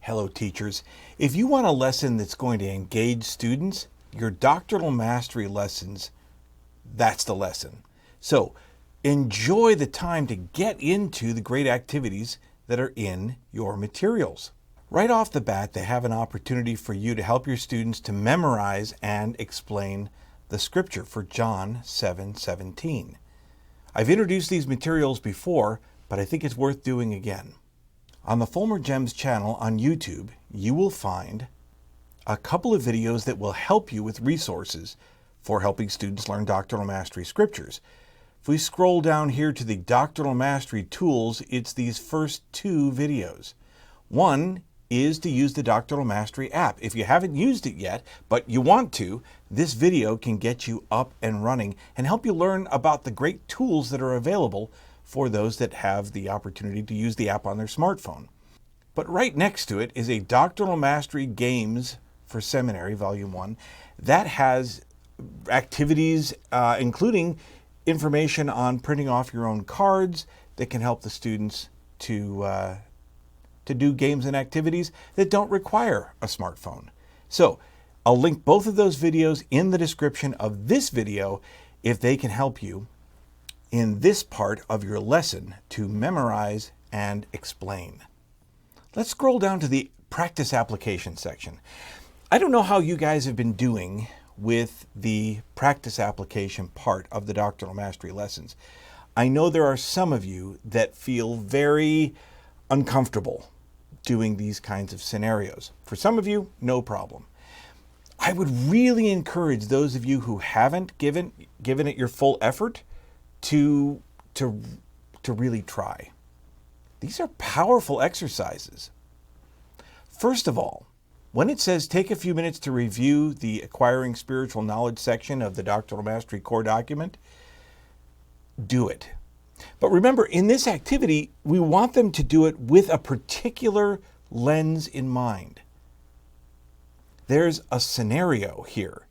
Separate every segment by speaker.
Speaker 1: Hello, teachers. If you want a lesson that's going to engage students, your doctrinal mastery lessons, that's the lesson. So enjoy the time to get into the great activities that are in your materials. Right off the bat, they have an opportunity for you to help your students to memorize and explain the scripture for John 7:17. I've introduced these materials before, but I think it's worth doing again. On the Fullmer Gems channel on YouTube, you will find a couple of videos that will help you with resources for helping students learn doctrinal mastery scriptures. If we scroll down here to the doctrinal mastery tools, it's these first two videos. One is to use the Doctrinal Mastery app. If you haven't used it yet, but you want to, this video can get you up and running and help you learn about the great tools that are available for those that have the opportunity to use the app on their smartphone. But right next to it is a Doctrinal Mastery Games for Seminary, Volume 1, that has activities, including information on printing off your own cards that can help the students to do games and activities that don't require a smartphone. So I'll link both of those videos in the description of this video if they can help you in this part of your lesson to memorize and explain. Let's scroll down to the practice application section. I don't know how you guys have been doing with the practice application part of the doctrinal mastery lessons. I know there are some of you that feel very uncomfortable doing these kinds of scenarios. For some of you, no problem. I would really encourage those of you who haven't given it your full effort to really try. These are powerful exercises. First of all, when it says take a few minutes to review the Acquiring Spiritual Knowledge section of the Doctrinal Mastery core document, do it. But remember, in this activity, we want them to do it with a particular lens in mind. There's a scenario here.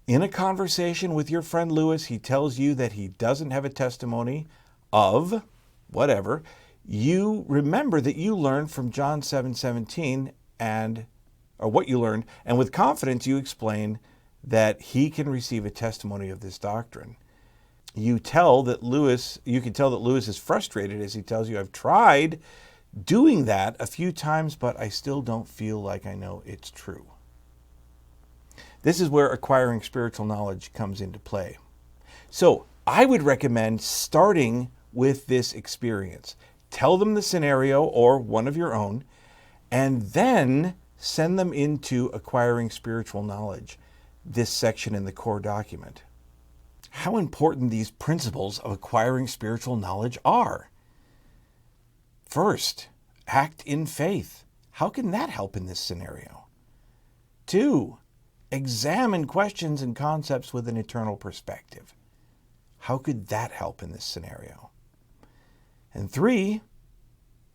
Speaker 1: In a conversation with your friend Lewis, he tells you that he doesn't have a testimony of whatever. You remember that you learned from John 7:17 or what you learned, and with confidence you explain that he can receive a testimony of this doctrine. You can tell that Lewis is frustrated as he tells you, I've tried doing that a few times, but I still don't feel like I know it's true. This is where acquiring spiritual knowledge comes into play. So I would recommend starting with this experience. Tell them the scenario or one of your own, and then send them into acquiring spiritual knowledge, this section in the core document. How important these principles of acquiring spiritual knowledge are. First, act in faith. How can that help in this scenario? 2, examine questions and concepts with an eternal perspective. How could that help in this scenario? And 3,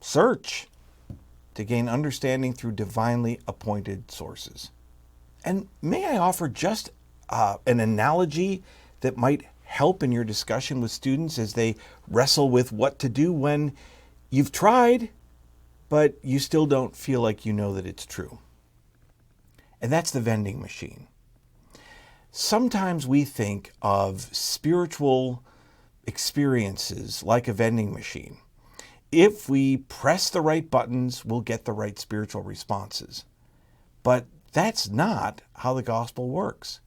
Speaker 1: search to gain understanding through divinely appointed sources. And may I offer just an analogy that might help in your discussion with students as they wrestle with what to do when you've tried, but you still don't feel like you know that it's true. And that's the vending machine. Sometimes we think of spiritual experiences like a vending machine. If we press the right buttons, we'll get the right spiritual responses. But that's not how the gospel works.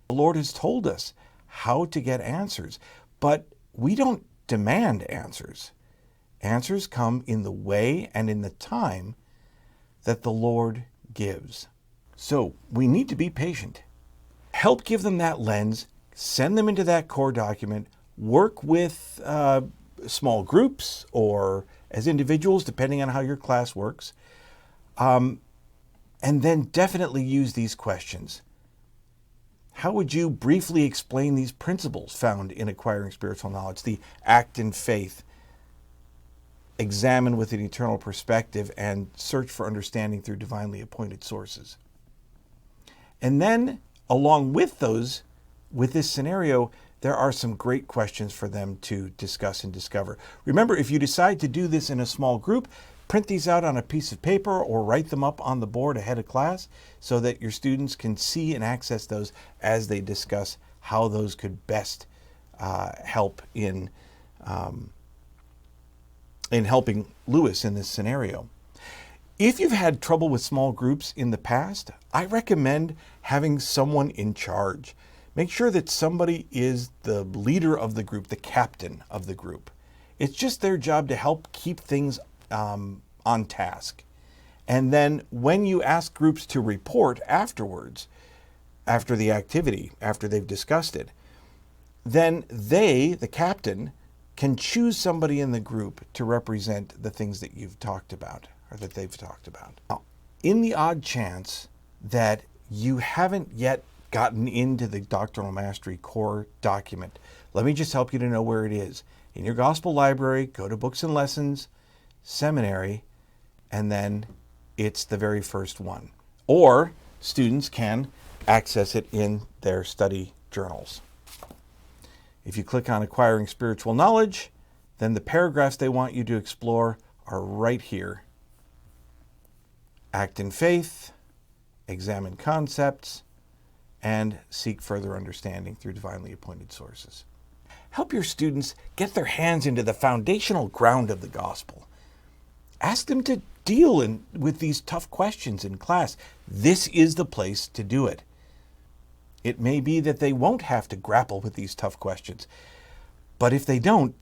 Speaker 1: The Lord has told us how to get answers, but we don't demand answers. Answers come in the way and in the time that the Lord gives. So we need to be patient. Help give them that lens, send them into that core document, work with small groups or as individuals, depending on how your class works, and then definitely use these questions. How would you briefly explain these principles found in acquiring spiritual knowledge? The act in faith, examine with an eternal perspective, and search for understanding through divinely appointed sources. And then, along with this scenario, there are some great questions for them to discuss and discover. Remember, if you decide to do this in a small group, print these out on a piece of paper or write them up on the board ahead of class so that your students can see and access those as they discuss how those could best help in helping Lewis in this scenario. If you've had trouble with small groups in the past, I recommend having someone in charge. Make sure that somebody is the leader of the group, the captain of the group. It's just their job to help keep things on task. And then when you ask groups to report afterwards, after the activity, after they've discussed it, then they, the captain, can choose somebody in the group to represent the things that you've talked about or that they've talked about. Now, in the odd chance that you haven't yet gotten into the Doctrinal Mastery core document, let me just help you to know where it is. In your gospel library, go to Books and Lessons, Seminary, and then it's the very first one. Or students can access it in their study journals. If you click on Acquiring Spiritual Knowledge, then the paragraphs they want you to explore are right here. Act in faith, examine concepts, and seek further understanding through divinely appointed sources. Help your students get their hands into the foundational ground of the gospel. Ask them to deal with these tough questions in class. This is the place to do it. It may be that they won't have to grapple with these tough questions, but if they don't,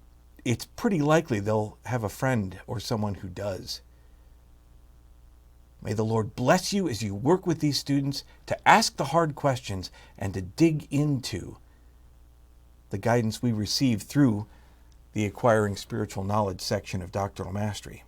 Speaker 1: it's pretty likely they'll have a friend or someone who does. May the Lord bless you as you work with these students to ask the hard questions and to dig into the guidance we receive through the Acquiring Spiritual Knowledge section of Doctrinal Mastery.